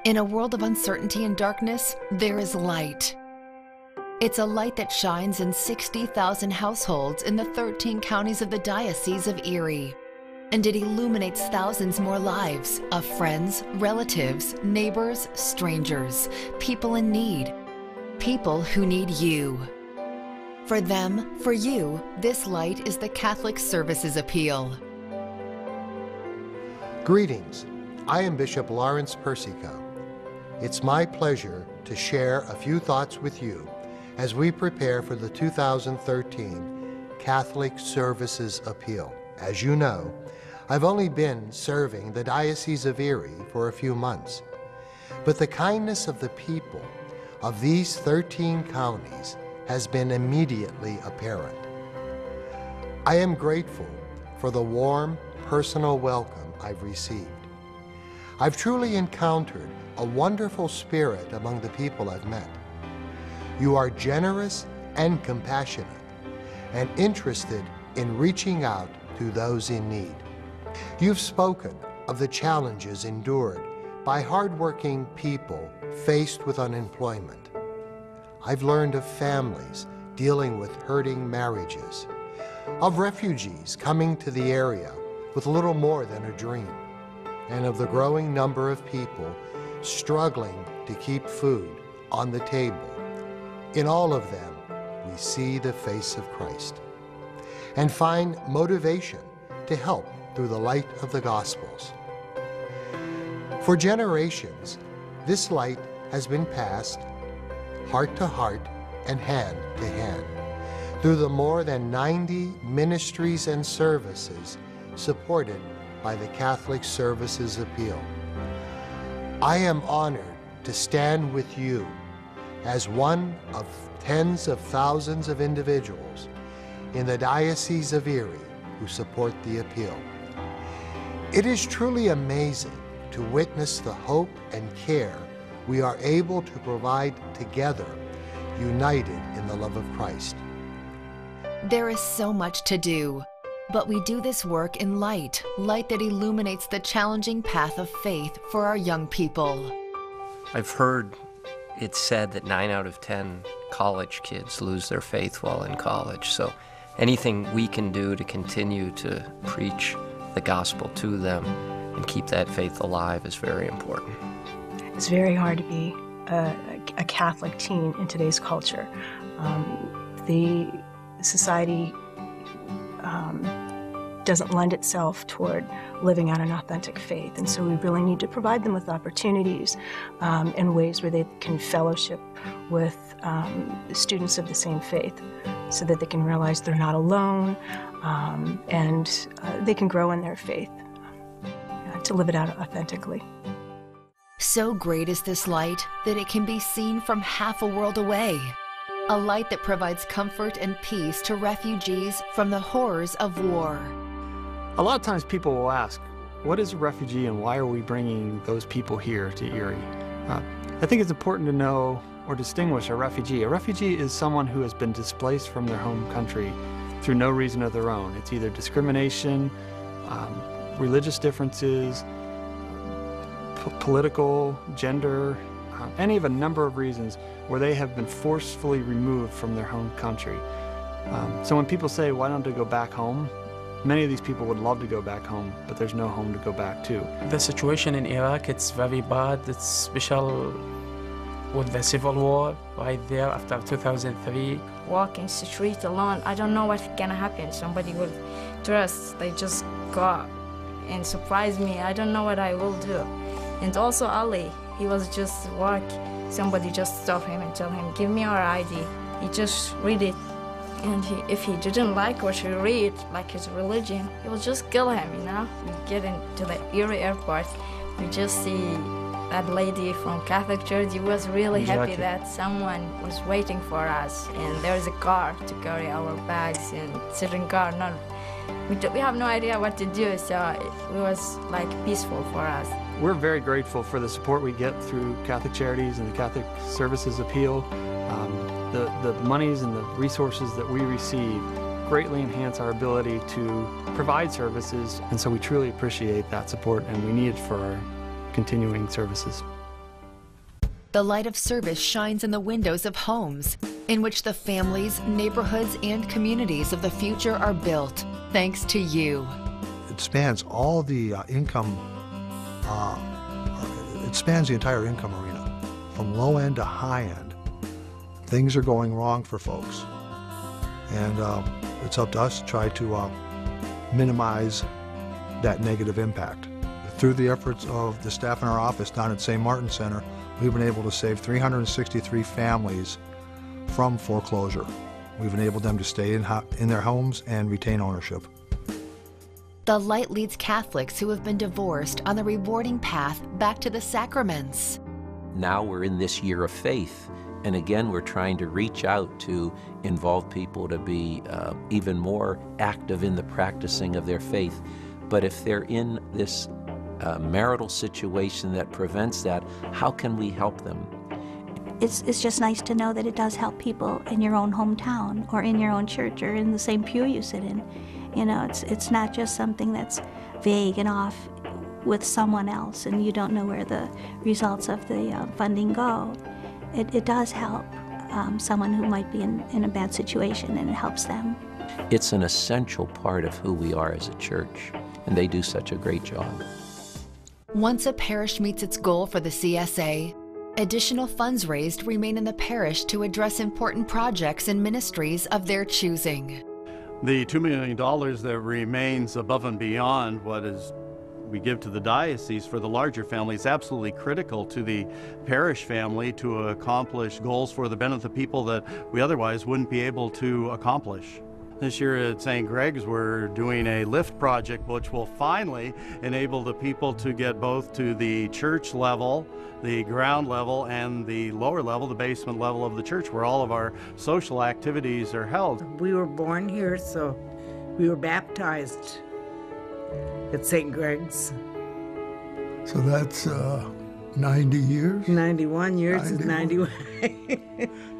In a world of uncertainty and darkness, there is light. It's a light that shines in 60,000 households in the 13 counties of the Diocese of Erie. And it illuminates thousands more lives of friends, relatives, neighbors, strangers, people in need, people who need you. For them, for you, this light is the Catholic Services Appeal. Greetings. I am Bishop Lawrence Persico. It's my pleasure to share a few thoughts with you as we prepare for the 2013 Catholic Services Appeal. As you know, I've only been serving the Diocese of Erie for a few months, but the kindness of the people of these 13 counties has been immediately apparent. I am grateful for the warm, personal welcome I've received. I've truly encountered a wonderful spirit among the people I've met. You are generous and compassionate and interested in reaching out to those in need. You've spoken of the challenges endured by hardworking people faced with unemployment. I've learned of families dealing with hurting marriages, of refugees coming to the area with little more than a dream, and of the growing number of people struggling to keep food on the table. In all of them, we see the face of Christ and find motivation to help through the light of the Gospels. For generations, this light has been passed heart to heart and hand to hand through the more than 90 ministries and services supported by the Catholic Services Appeal. I am honored to stand with you as one of tens of thousands of individuals in the Diocese of Erie who support the appeal. It is truly amazing to witness the hope and care we are able to provide together, united in the love of Christ. There is so much to do, but we do this work in light that illuminates the challenging path of faith for our young people. I've heard it said that 9 out of 10 college kids lose their faith while in college, so anything we can do to continue to preach the gospel to them and keep that faith alive is very important. It's very hard to be a Catholic teen in today's culture. The society doesn't lend itself toward living out an authentic faith, and so we really need to provide them with opportunities in ways where they can fellowship with students of the same faith so that they can realize they're not alone, and they can grow in their faith to live it out authentically. So great is this light that it can be seen from half a world away. A light that provides comfort and peace to refugees from the horrors of war. A lot of times people will ask, what is a refugee and why are we bringing those people here to Erie? I think it's important to know or distinguish a refugee. A refugee is someone who has been displaced from their home country through no reason of their own. It's either discrimination, religious differences, political, gender, any of a number of reasons where they have been forcefully removed from their home country. So when people say, why don't they go back home? Many of these people would love to go back home, but there's no home to go back to. The situation in Iraq, it's very bad. It's special with the civil war right there after 2003. Walking the street alone, I don't know what's gonna happen. Somebody will dress, they just go up and surprise me. I don't know what I will do. And also Ali, he was just walking. Somebody just stopped him and told him, give me your ID. He just read it. And if he didn't like what he read, like his religion, he will just kill him, you know? We get into the Erie airport, we just see that lady from Catholic Church. He was really happy that someone was waiting for us. And there's a car to carry our bags and sitting car. We have no idea what to do, so it was like peaceful for us. We're very grateful for the support we get through Catholic Charities and the Catholic Services Appeal. The monies and the resources that we receive greatly enhance our ability to provide services, and so we truly appreciate that support and we need it for our continuing services. the light of service shines in the windows of homes, in which the families, neighborhoods, and communities of the future are built, thanks to you. It spans all the income, it spans the entire income arena, from low end to high end. Things are going wrong for folks, and it's up to us to try to minimize that negative impact. Through the efforts of the staff in our office down at St. Martin Center, we've been able to save 363 families from foreclosure. We've enabled them to stay in their homes and retain ownership. The light leads Catholics who have been divorced on the rewarding path back to the sacraments. Now we're in this year of faith, and again we're trying to reach out to involve people to be even more active in the practicing of their faith. But if they're in this marital situation that prevents that, how can we help them? It's just nice to know that it does help people in your own hometown or in your own church or in the same pew you sit in. You know, it's not just something that's vague and off with someone else and you don't know where the results of the funding go. It does help someone who might be in a bad situation, and it helps them. It's an essential part of who we are as a church, and they do such a great job. Once a parish meets its goal for the CSA, additional funds raised remain in the parish to address important projects and ministries of their choosing. The $2 million that remains above and beyond what we give to the diocese for the larger family is absolutely critical to the parish family to accomplish goals for the benefit of the people that we otherwise wouldn't be able to accomplish. This year at St. Greg's, we're doing a lift project which will finally enable the people to get both to the church level, the ground level, and the lower level, the basement level of the church, where all of our social activities are held. We were born here, so we were baptized at St. Greg's. So that's 90 years? 91 years is 91.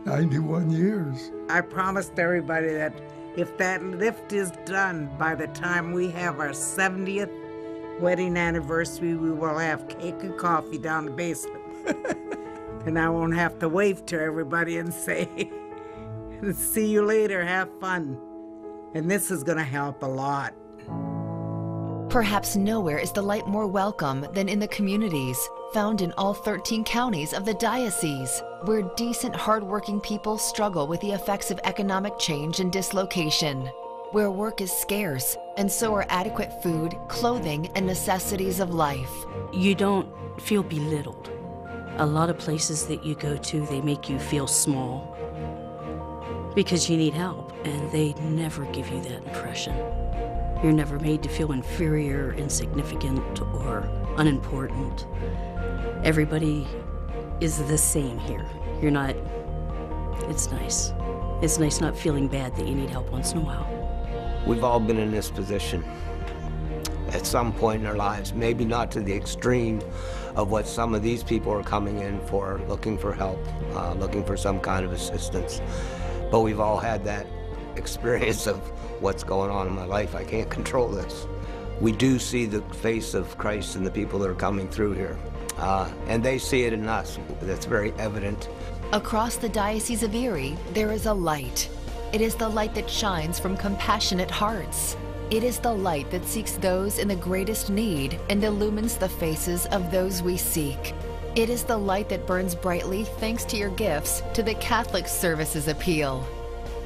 91 years. I promised everybody that if that lift is done by the time we have our 70th wedding anniversary, we will have cake and coffee down the basement. And I won't have to wave to everybody and say, see you later, have fun. And this is going to help a lot. Perhaps nowhere is the light more welcome than in the communities found in all 13 counties of the diocese, where decent, hardworking people struggle with the effects of economic change and dislocation, where work is scarce, and so are adequate food, clothing, and necessities of life. You don't feel belittled. A lot of places that you go to, they make you feel small because you need help, and they never give you that impression. You're never made to feel inferior, insignificant, or unimportant. Everybody is the same here. You're not, it's nice. It's nice not feeling bad that you need help once in a while. We've all been in this position at some point in our lives, maybe not to the extreme of what some of these people are coming in for, looking for help, looking for some kind of assistance. But we've all had that experience of what's going on in my life. I can't control this. We do see the face of Christ in the people that are coming through here. And they see it in us. That's very evident. Across the Diocese of Erie, there is a light. It is the light that shines from compassionate hearts. It is the light that seeks those in the greatest need and illumines the faces of those we seek. It is the light that burns brightly thanks to your gifts to the Catholic Services Appeal.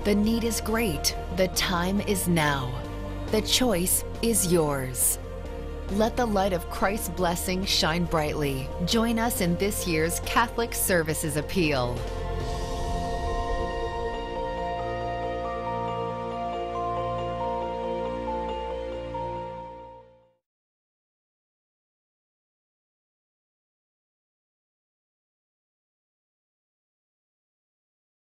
The need is great. The time is now. The choice is yours. Let the light of Christ's blessing shine brightly. Join us in this year's Catholic Services Appeal.